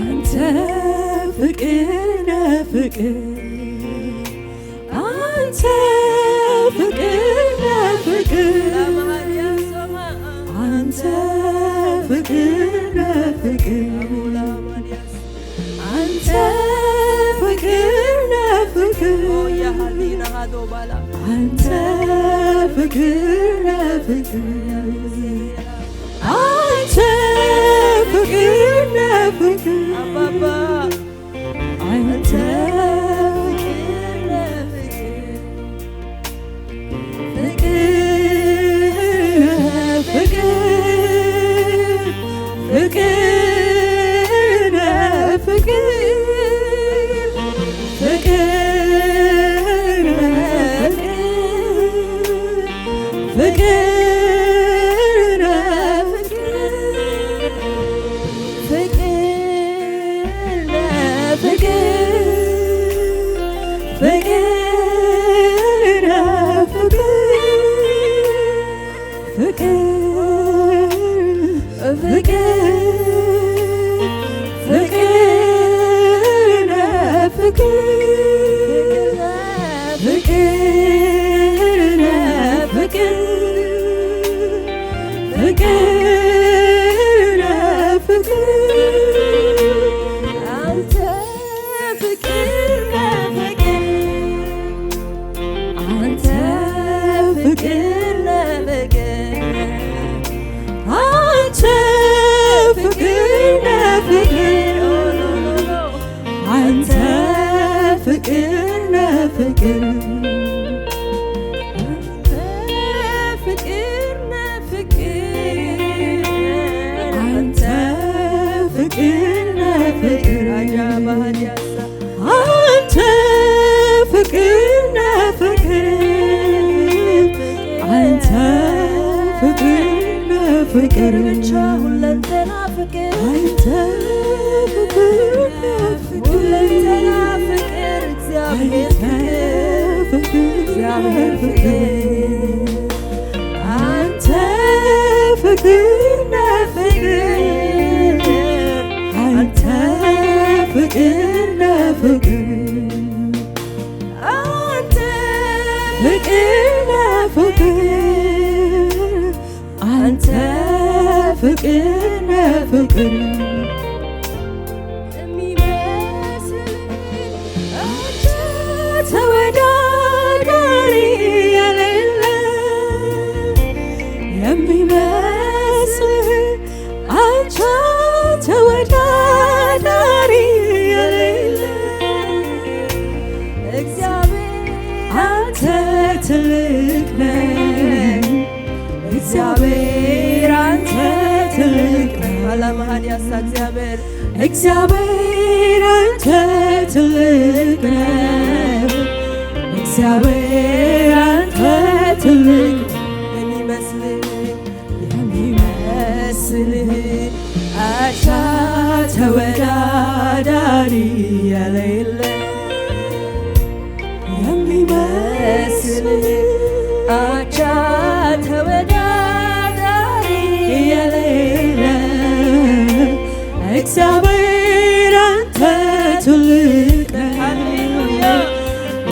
አንተ ፍቅር ነህ ፍቅር አንተ ፍቅር ነህ ፍቅር አንተ ፍቅር ነህ ፍቅር አንተ ፍቅር ነህ ፍቅር አንተ ፍቅር ነህ ፍቅር አንተ ፍቅር ነህ ፍቅር አባባ አንተ ፍቅር ነህ ፍቅር ፍቅር ፍቅር ነህ ፍቅር ፍቅር ነህ ፍቅር ፍቅር ብቻ ሁለንተና ፍቅር አንተ ፍቅር ሁለንተና ፍቅር እግዚአብሔር ፍቅር አንተ ፍቅር ነህ ፍቅር አንተ ፍቅር ነህ ፍቅር አንተ ፍቅር ነህ ፍቅር አንተ ፍቅር ነህ ፍቅር የሚመስል አንተ ተወዳዳሪ የሌለ የሚመስል አንተ ተወዳዳሪ የሌለ እግዚአብሔር አንተ ትልቅ ነህ እግዚአብሔር አንተ ትልቅ ነህ አላማሃዲያሳ እግዚአብሔር አንተ ትልቅ ነህ እግዚአብሔር አንተ ትልቅ የሚመስልህ አቻ ተወዳዳሪ የሌለ የሚመስልህ አቻ ተወዳዳሪ የሌለ እግዚአብሔር አንተ ትልቅ ነህ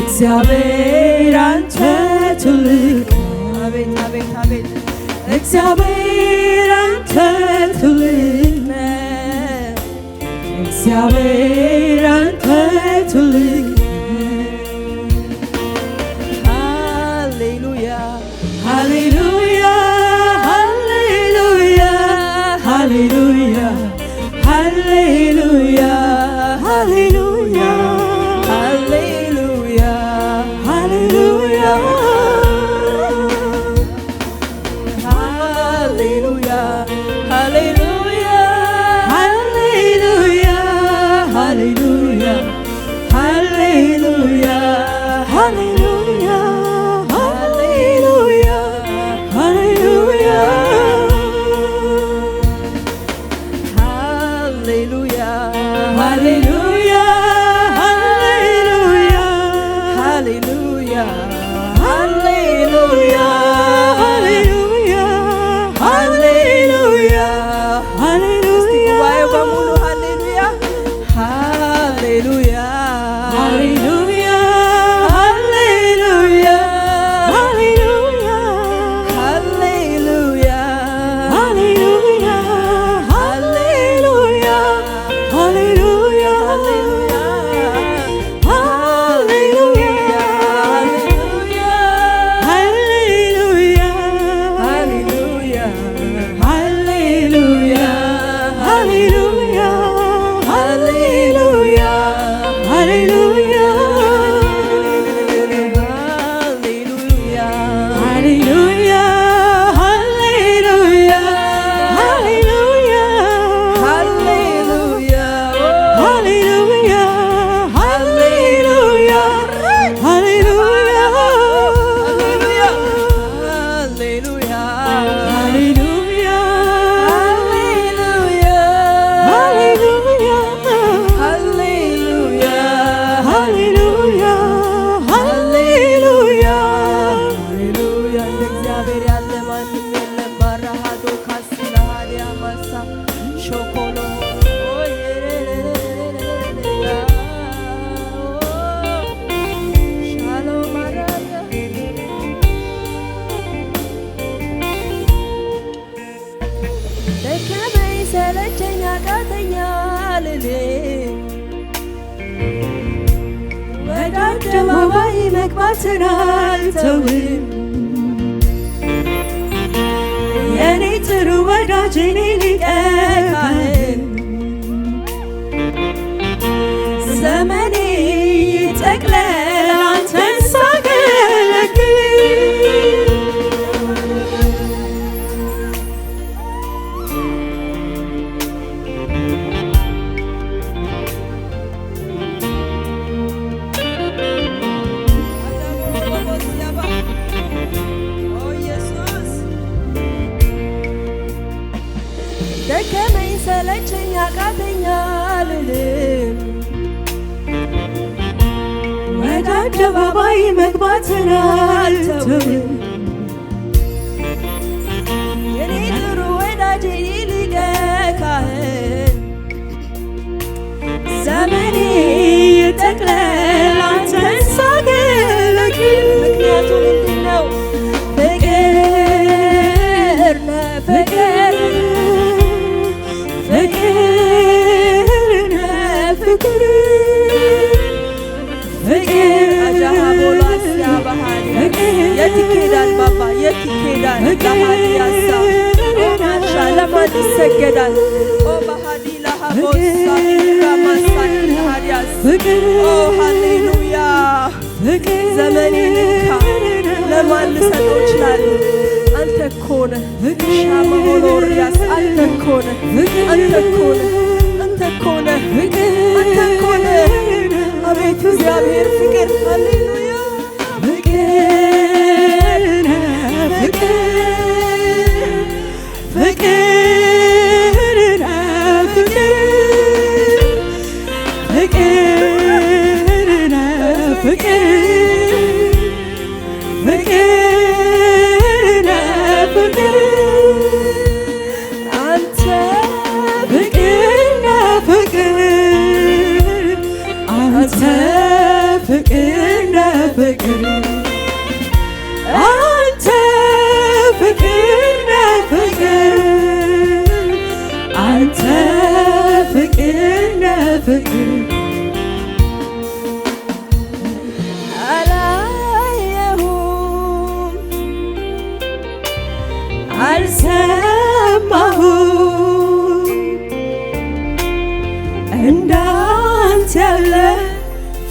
እግዚአብሔር አንተ ትልቅ አቤት አቤት አቤት እግዚአብሔር አንተ ትልቅ ነህ እግዚአብሔር አንተ ትልቅ Hallelujah, hallelujah, hallelujah, hallelujah, hallelujah, hallelujah, hallelujah, hallelujah, hallelujah, hallelujah, hallelujah, hallelujah, hallelujah. አደባባይ መግባትን አልተውም የኔ ጥሩ ወዳጅ የኔ ሊቀ ካህን ዘመኔ ይጠቅለል አንተን ሳገለግል ደከመኝ ሰለቸኝ አቃተኝ አልልም ወደ አደባባይ መግባትን አልተውም የኔ ጥሩ ወዳጅ የኔ ሊቀ ካህን ዘመኔ ይጠቅለል አንተን ሳገለግል ምክንያቱ ምንድን ነው? ፍቅር ነህ ፍቅር ፍቅር ፍቅር አጃሃቦላ ሲያባሃን የት ይኬዳል ባባ የት ይኬዳል ለማን ያሳው ለማን ይሰገዳል ኦ ባህዲ ለሃቦሳ ራማሳን ሃዲያስ ኦ ሃሌሉያ ዘመኔን እንካ ለማን ልሰጠው እችላለሁ? አንተ እኮ ነህ ሻማ ሆኖሪያስ አንተ እኮ ነህ አንተ እኮ ነህ አንተ እኮ ነህ አንተ እኮ ነህ አቤቱ እግዚአብሔር ፍቅር ሃሌሉያ ፍቅር ፍቅር ፍቅር አላየሁም አልሰማሁም እንዳንተ ያለ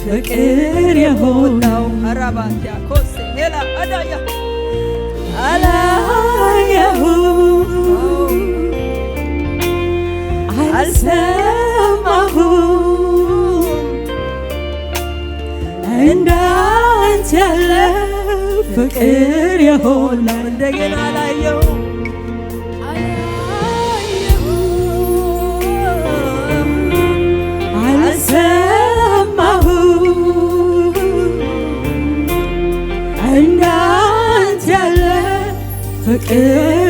ፍቅር የሆነው አራባቲያ ኮስ ሄላ አዳያ አላየሁም አልሰማሁም እንዳንተ ያለ ፍቅር የሆነው እንደገና አላየሁም አልሰማሁም እንዳንተ ያለ ፍቅር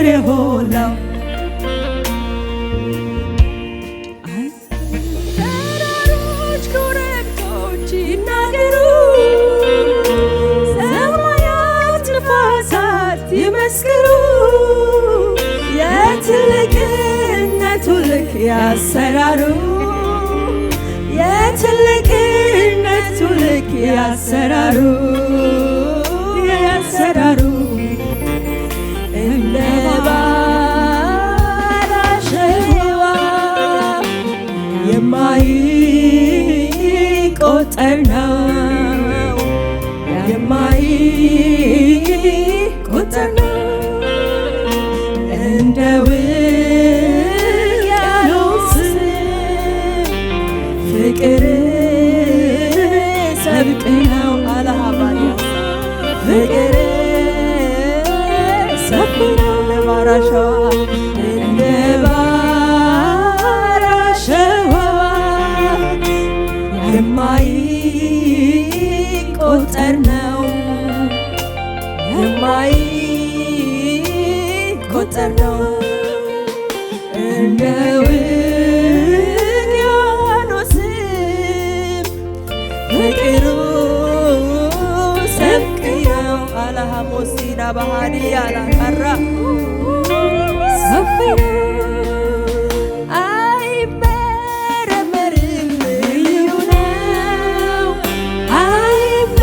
የሆነው ተራሮች ኮረብቶች ይናገሩ ሰማያት ንፋሳት ይመስክሩ የትልቅነቱ ልክ ያሰራሩ የትልቅነቱ ልክ ያሰራሩ ያሰራሩ እንደ ባሕር አሸዋ የማይቆጠር ነው የማይቆጠር ነው እንደ ውቅያኖስ ፍቅር ሰብቅ ነው አላሃባያ ፍቅር ሰፊ ነው ለባሕር አሸዋ እንደ ባሕር አሸዋ የማይቆጠር ነው የማይቆጠር ነው እንደ ውቅያኖስ ፍቅሩ ሰፊ ነው አላሃሞሲና ባህዲ ያላቀራ ሰፊ ነው አይመረመርም ልዩ ነው አይመ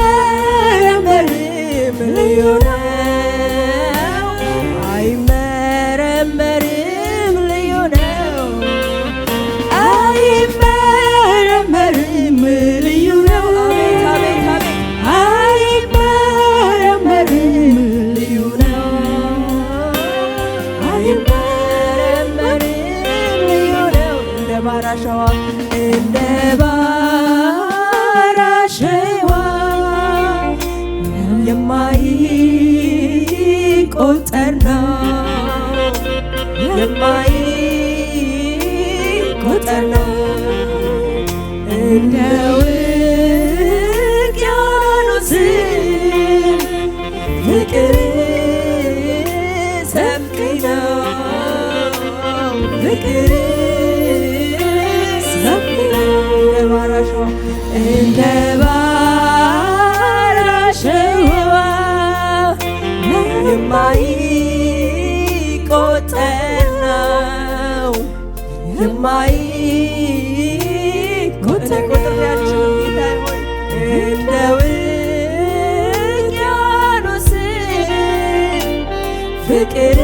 የማይቆጠር ነው የማይቆጠር ነው እንደ ውቅያኖስ ፍቅር ሰፊ ነው ፍቅር ሰፊ ነው እንደ ባሕር አሸዋ የማይቆጠር ነው የማይቆጠር ቁጥራቸው ጌታ ሆይ እንደ ውቅያኖስ ፍቅር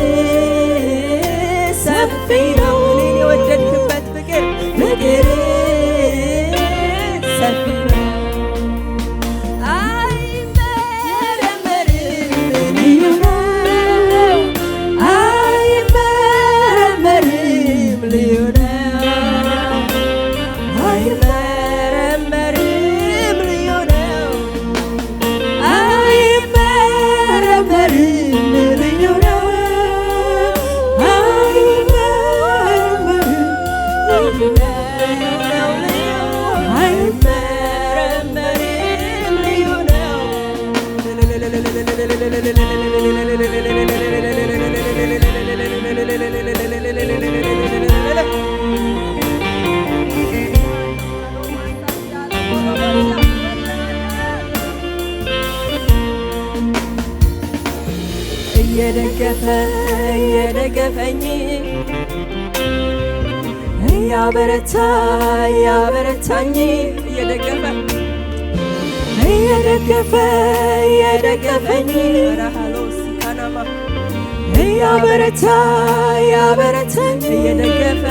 ሰፊ ነው እኔን የወደድክበት ፍቅር ሰፊ ነው አይመረመርም ልዩ ነው አይመረመርም ልዩ ነው አይመረመርም ልዩ ነው አይመረመርም ልዩ ነው እየደገፈኝ ያበረታኝ እየደገፈኝ ያበረታኝ እየደገፈኝ ያበረታኝ እንደገና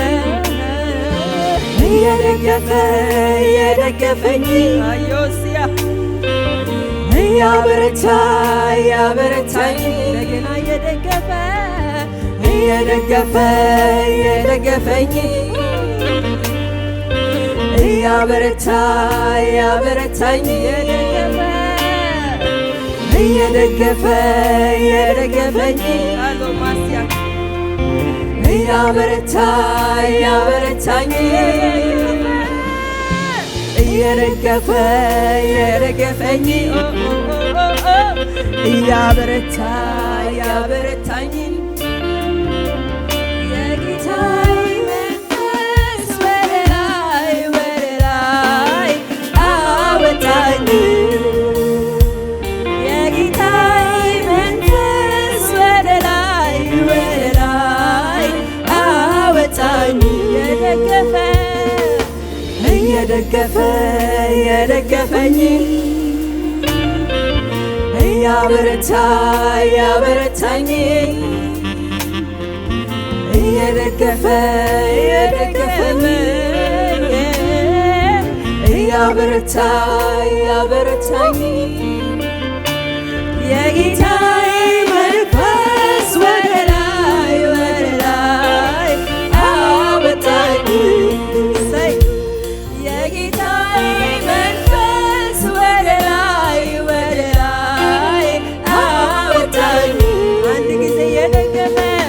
እየደገፈኝ ያበረታኝ እየደገፈኝ ያበረታኝ እየደገፈኝ ያበረታኝ የጌታዬ መንፈስ ወደ ላይ አወጣኝ የጌታዬ መንፈስ ወደ ላይ አወጣኝ የደገፈኝ ያበረታኝ የደገፈኝ ያበረታኝ የጌታዬ መንፈስ ወደ ላይ አወጣኝ የጌታዬ መንፈስ ወደ ላይ አወጣኝ አንድ ጊዜ የደገፈኝ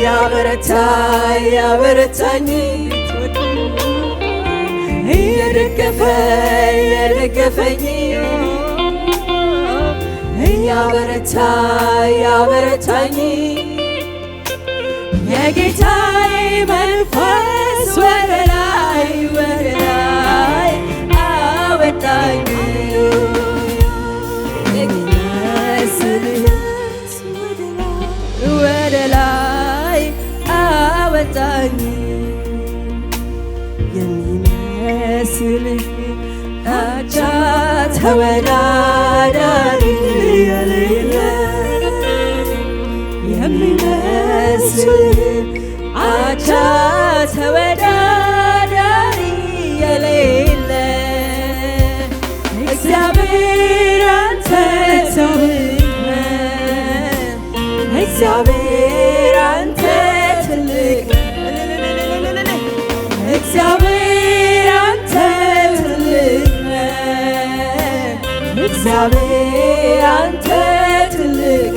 ያበረታኝ የደገፈኝ ያበረታኝ የጌታዬ መንፈስ ወደ ላይ አወጣኝ ወደ ላይ አወጣኝ የሚመስልህ አቻ ተወዳዳሪ የሌለ የሚመስልህ አቻ ተወዳዳሪ የሌለ እግዚአብሔር አንተ እግዚአብሔር አንተ ትልቅ እግዚአብሔር አንተ ትልቅ እግዚአብሔር አንተ ትልቅ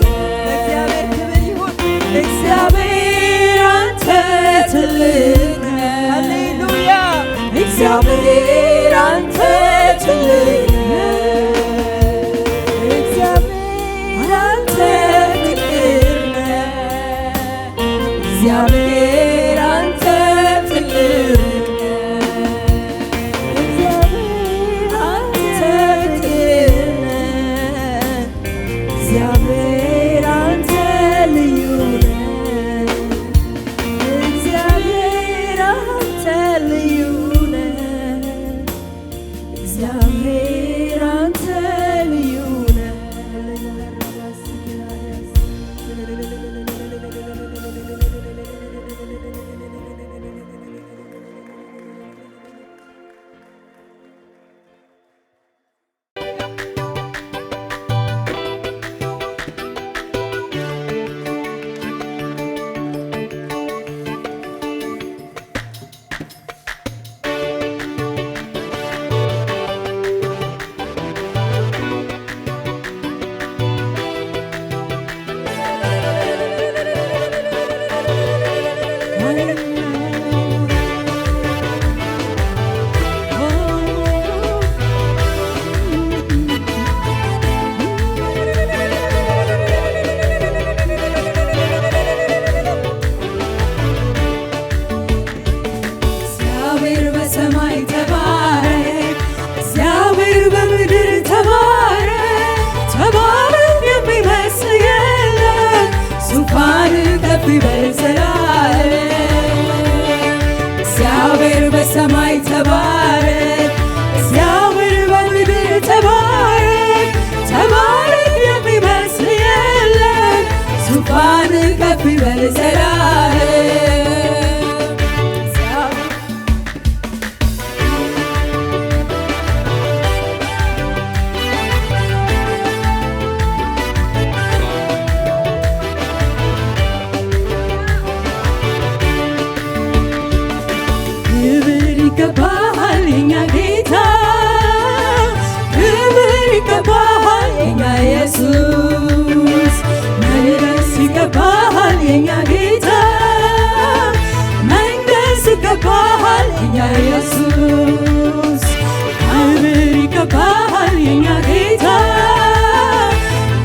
እግዚአብሔር ክብር ይሁን እግዚአብሔር አንተ ትልቅ ሃሌሉያ እግዚአብሔር አንተ ትልቅ እግዚአብሔር አንተ ትልቅ እግዚአብሔር አንተ ትልቅ እግዚአብሔር አንተ ልዩ ነህ እግዚአብሔር አንተ ልዩ ነህ እግዚአብሔር አንተ ልዩ ነህ እግዚአብሔር በሰማይ ተባረክ እግዚአብሔር በምድር ተባረክ ተባረክ የሚመስል የለም ዙፋን ከፍ ይበል ዘላለም ይገባሃል የኛ ጌታ ክብር ይገባሃል የኛ ኢየሱስ መንገስ ይገባሃል የኛ ጌታ መንገስ ይገባሃል የኛ ኢየሱስ ክብር ይገባሃል የኛ ጌታ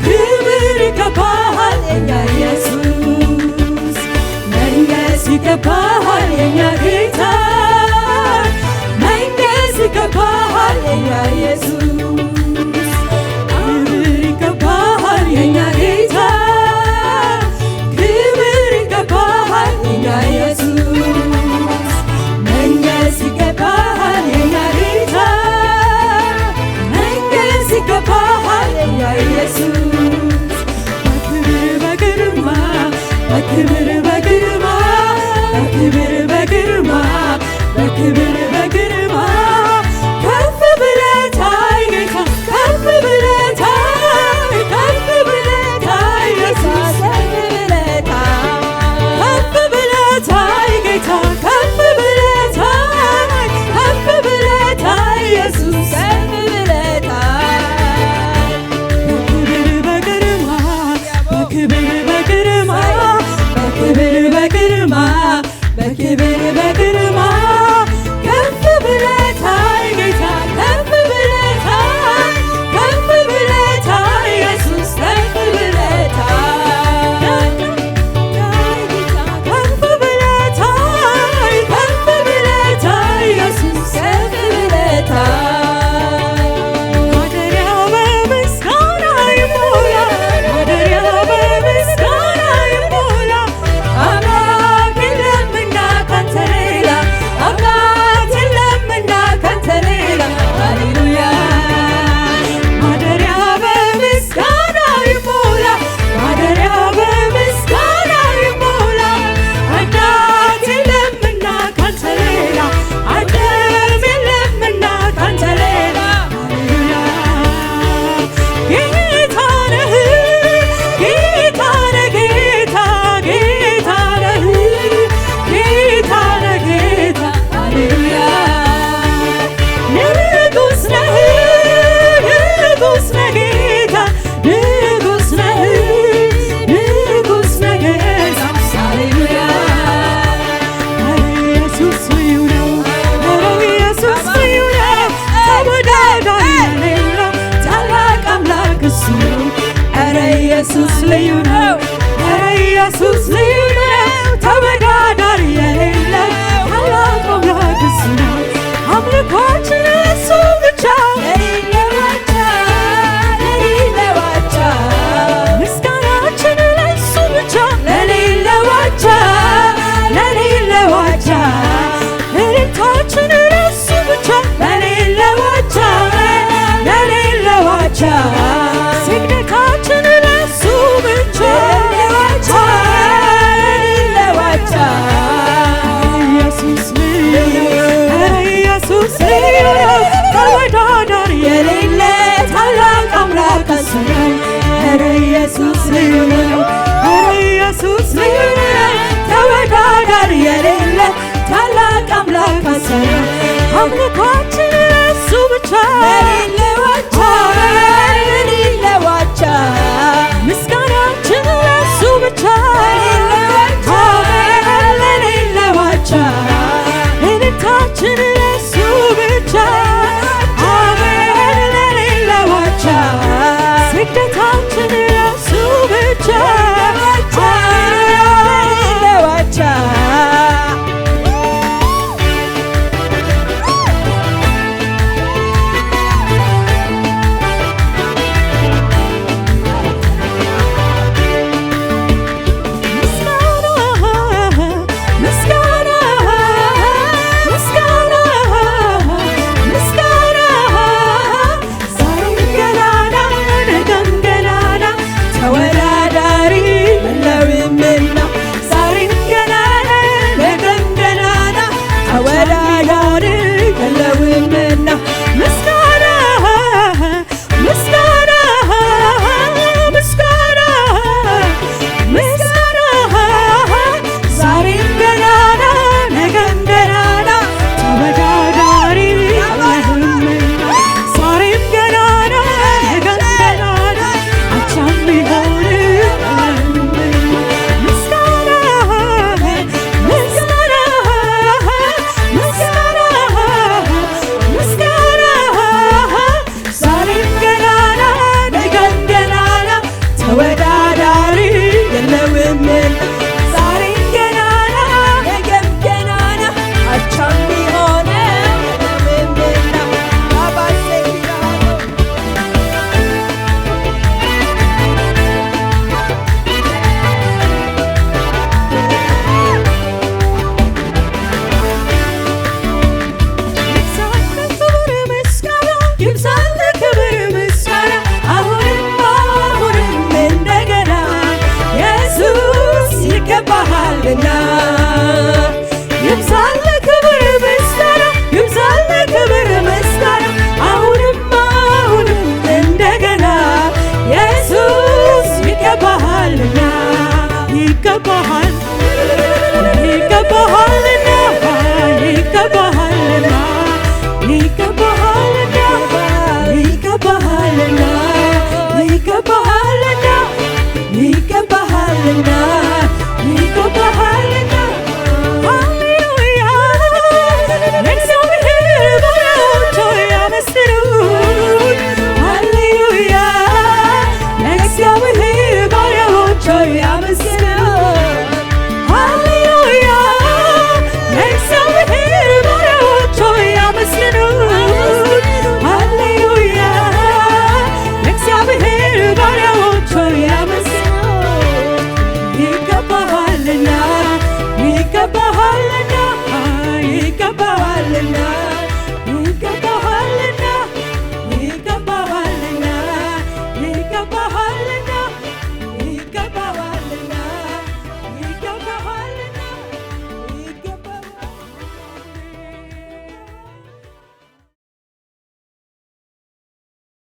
ክብር ይገባሃል የኛ ኢየሱስ መንገስ ይገባሃል የኛ ጌታ ይገባሃል የኛ ኢየሱስ ክብር ይገባሃል የኛ ጌታ ክብር ይገባሃል የኛ ኢየሱስ መንገስ ይገባሃል የኛ ጌታ መንገስ ይገባሃል የኛ ኢየሱስ በክብር በግርማ ዋቻ ስግደታችን ለሱ ብቻ ዋቻ ዋቻ ኢየሱስ ልዩ ኢየሱስ ልዩ ተወዳዳሪ የሌለ ታላቅ አምላክ እሱ ነው ኢየሱስ ልዩ ኢየሱስ ልዩ ተወዳዳሪ የሌለ ታላቅ አምላክ እሱ ነው አምልኮ